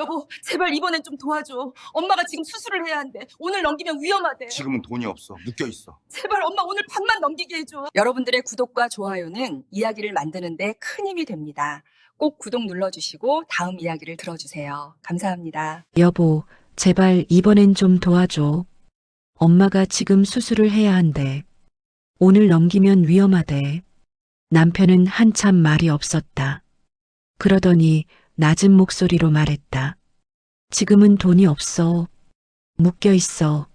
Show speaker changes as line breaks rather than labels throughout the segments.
여보, 제발 이번엔 좀 도와줘. 엄마가 지금 수술을 해야 한대. 오늘 넘기면 위험하대.
지금은 돈이 없어. 묶여 있어.
제발 엄마 오늘 밤만 넘기게 해줘. 여러분들의 구독과 좋아요는 이야기를 만드는 데 큰 힘이 됩니다. 꼭 구독 눌러주시고 다음 이야기를 들어주세요. 감사합니다.
여보, 제발 이번엔 좀 도와줘. 엄마가 지금 수술을 해야 한대. 오늘 넘기면 위험하대. 남편은 한참 말이 없었다. 그러더니 낮은 목소리로 말했다. 지금은 돈이 없어. 묶여 있어.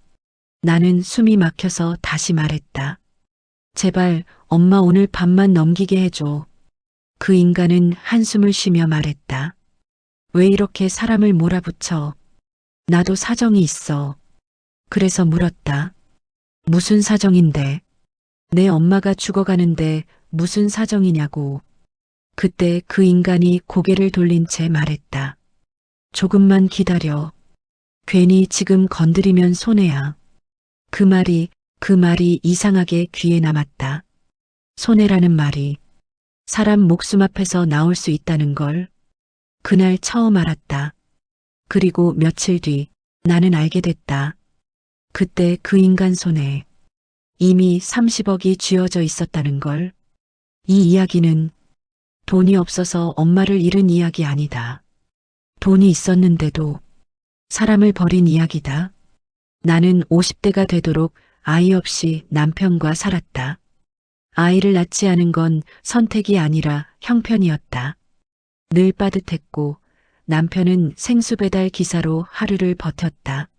나는 숨이 막혀서 다시 말했다. 제발 엄마 오늘 밤만 넘기게 해줘. 그 인간은 한숨을 쉬며 말했다. 왜 이렇게 사람을 몰아붙여? 나도 사정이 있어. 그래서 물었다. 무슨 사정인데? 내 엄마가 죽어가는데 무슨 사정이냐고. 그때 그 인간이 고개를 돌린 채 말했다. 조금만 기다려. 괜히 지금 건드리면 손해야. 그 말이 이상하게 귀에 남았다. 손해라는 말이 사람 목숨 앞에서 나올 수 있다는 걸 그날 처음 알았다. 그리고 며칠 뒤 나는 알게 됐다. 그때 그 인간 손에 이미 30억이 쥐어져 있었다는 걸. 이 이야기는 돈이 없어서 엄마를 잃은 이야기 아니다. 돈이 있었는데도 사람을 버린 이야기다. 나는 50대가 되도록 아이 없이 남편과 살았다. 아이를 낳지 않은 건 선택이 아니라 형편이었다. 늘 빠듯했고 남편은 생수 배달 기사로 하루를 버텼다.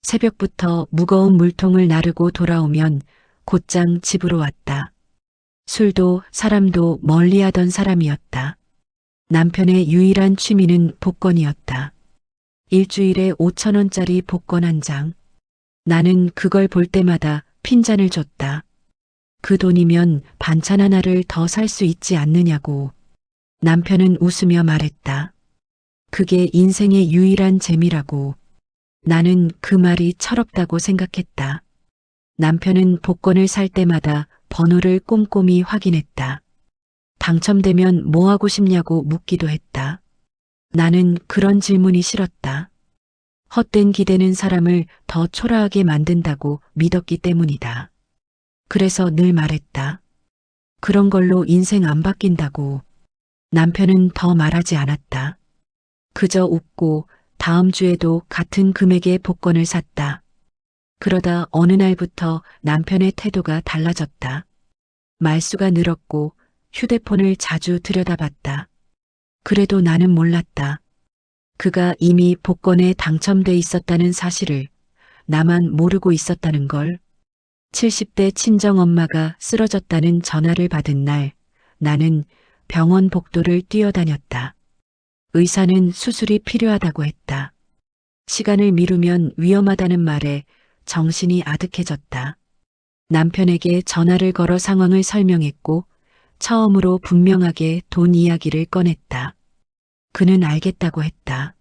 새벽부터 무거운 물통을 나르고 돌아오면 곧장 집으로 왔다. 술도 사람도 멀리하던 사람이었다. 남편의 유일한 취미는 복권이었다. 일주일에 5,000원짜리 복권 한 장. 나는 그걸 볼 때마다 핀잔을 줬다. 그 돈이면 반찬 하나를 더 살 수 있지 않느냐고. 남편은 웃으며 말했다. 그게 인생의 유일한 재미라고. 나는 그 말이 철없다고 생각했다. 남편은 복권을 살 때마다 번호를 꼼꼼히 확인했다. 당첨되면 뭐 하고 싶냐고 묻기도 했다. 나는 그런 질문이 싫었다. 헛된 기대는 사람을 더 초라하게 만든다고 믿었기 때문이다. 그래서 늘 말했다. 그런 걸로 인생 안 바뀐다고. 남편은 더 말하지 않았다. 그저 웃고 다음 주에도 같은 금액의 복권을 샀다. 그러다 어느 날부터 남편의 태도가 달라졌다. 말수가 늘었고 휴대폰을 자주 들여다봤다. 그래도 나는 몰랐다. 그가 이미 복권에 당첨돼 있었다는 사실을 나만 모르고 있었다는 걸. 70대 친정엄마가 쓰러졌다는 전화를 받은 날 나는 병원 복도를 뛰어다녔다. 의사는 수술이 필요하다고 했다. 시간을 미루면 위험하다는 말에 정신이 아득해졌다. 남편에게 전화를 걸어 상황을 설명했고 처음으로 분명하게 돈 이야기를 꺼냈다. 그는 알겠다고 했다.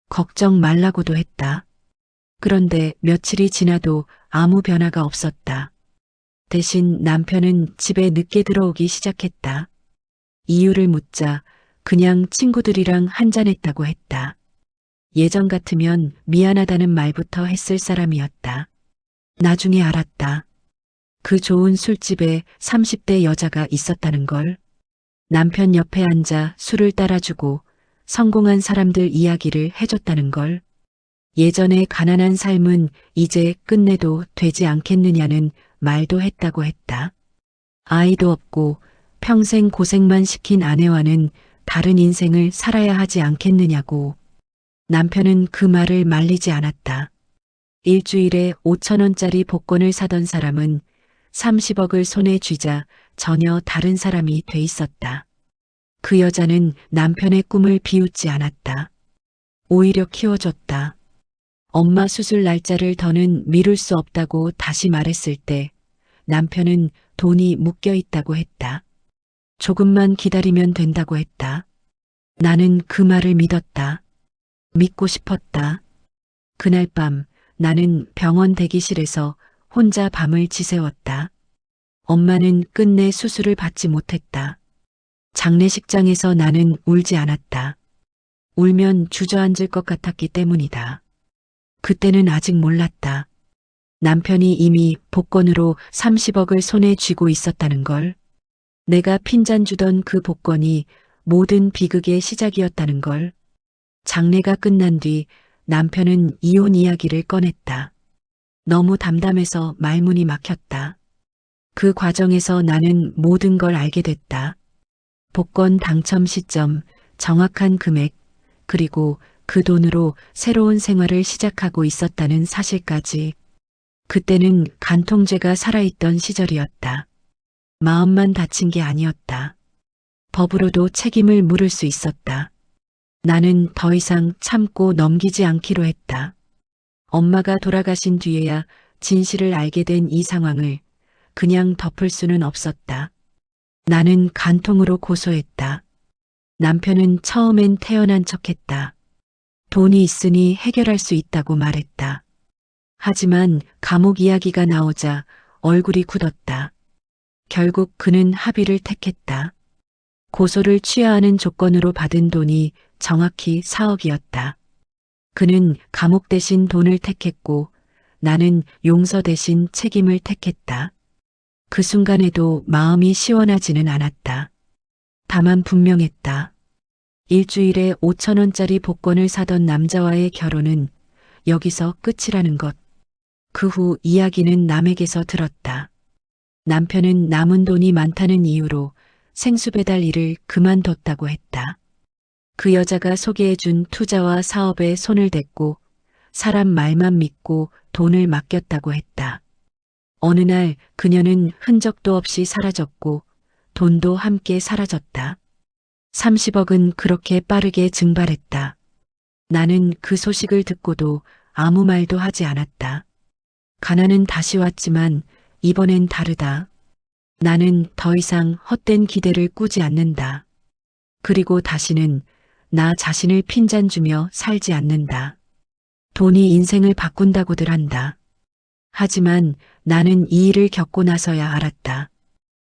걱정 말라고도 했다. 그런데 며칠이 지나도 아무 변화가 없었다. 대신 남편은 집에 늦게 들어오기 시작했다. 이유를 묻자 그냥 친구들이랑 한잔했다고 했다. 예전 같으면 미안하다는 말부터 했을 사람이었다. 나중에 알았다. 그 좋은 술집에 30대 여자가 있었다는 걸. 남편 옆에 앉아 술을 따라주고 성공한 사람들 이야기를 해줬다는 걸. 예전의 가난한 삶은 이제 끝내도 되지 않겠느냐는 말도 했다고 했다. 아이도 없고 평생 고생만 시킨 아내와는 다른 인생을 살아야 하지 않겠느냐고. 남편은 그 말을 말리지 않았다. 일주일에 5,000원짜리 복권을 사던 사람은 30억을 손에 쥐자 전혀 다른 사람이 돼 있었다. 그 여자는 남편의 꿈을 비웃지 않았다. 오히려 키워줬다. 엄마 수술 날짜를 더는 미룰 수 없다고 다시 말했을 때 남편은 돈이 묶여 있다고 했다. 조금만 기다리면 된다고 했다. 나는 그 말을 믿었다. 믿고 싶었다. 그날 밤 나는 병원 대기실에서 혼자 밤을 지새웠다. 엄마는 끝내 수술을 받지 못했다. 장례식장에서 나는 울지 않았다. 울면 주저앉을 것 같았기 때문이다. 그때는 아직 몰랐다. 남편이 이미 복권으로 30억을 손에 쥐고 있었다는 걸. 내가 핀잔 주던 그 복권이 모든 비극의 시작이었다는 걸. 장례가 끝난 뒤 남편은 이혼 이야기를 꺼냈다. 너무 담담해서 말문이 막혔다. 그 과정에서 나는 모든 걸 알게 됐다. 복권 당첨 시점, 정확한 금액, 그리고 그 돈으로 새로운 생활을 시작하고 있었다는 사실까지. 그때는 간통죄가 살아있던 시절이었다. 마음만 다친 게 아니었다. 법으로도 책임을 물을 수 있었다. 나는 더 이상 참고 넘기지 않기로 했다. 엄마가 돌아가신 뒤에야 진실을 알게 된 이 상황을 그냥 덮을 수는 없었다. 나는 간통으로 고소했다. 남편은 처음엔 태연한 척했다. 돈이 있으니 해결할 수 있다고 말했다. 하지만 감옥 이야기가 나오자 얼굴이 굳었다. 결국 그는 합의를 택했다. 고소를 취하하는 조건으로 받은 돈이 정확히 4억이었다. 그는 감옥 대신 돈을 택했고 나는 용서 대신 책임을 택했다. 그 순간에도 마음이 시원하지는 않았다. 다만 분명했다. 일주일에 5,000원짜리 복권을 사던 남자와의 결혼은 여기서 끝이라는 것. 그 후 이야기는 남에게서 들었다. 남편은 남은 돈이 많다는 이유로 생수 배달 일을 그만뒀다고 했다. 그 여자가 소개해준 투자와 사업에 손을 댔고 사람 말만 믿고 돈을 맡겼다고 했다. 어느 날 그녀는 흔적도 없이 사라졌고 돈도 함께 사라졌다. 30억은 그렇게 빠르게 증발했다. 나는 그 소식을 듣고도 아무 말도 하지 않았다. 가난은 다시 왔지만 이번엔 다르다. 나는 더 이상 헛된 기대를 꾸지 않는다. 그리고 다시는 나 자신을 핀잔 주며 살지 않는다. 돈이 인생을 바꾼다고들 한다. 하지만 나는 이 일을 겪고 나서야 알았다.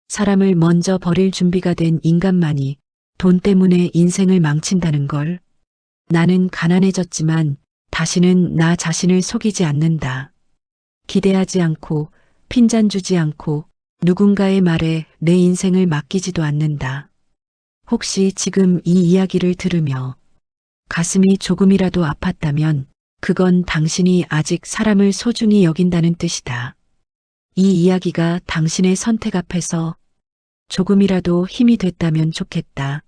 사람을 먼저 버릴 준비가 된 인간만이 돈 때문에 인생을 망친다는 걸. 나는 가난해졌지만 다시는 나 자신을 속이지 않는다. 기대하지 않고 핀잔 주지 않고 누군가의 말에 내 인생을 맡기지도 않는다. 혹시 지금 이 이야기를 들으며 가슴이 조금이라도 아팠다면 그건 당신이 아직 사람을 소중히 여긴다는 뜻이다. 이 이야기가 당신의 선택 앞에서 조금이라도 힘이 됐다면 좋겠다.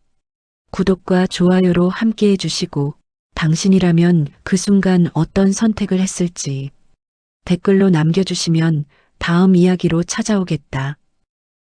구독과 좋아요로 함께 해주시고 당신이라면 그 순간 어떤 선택을 했을지 댓글로 남겨주시면 다음 이야기로 찾아오겠다.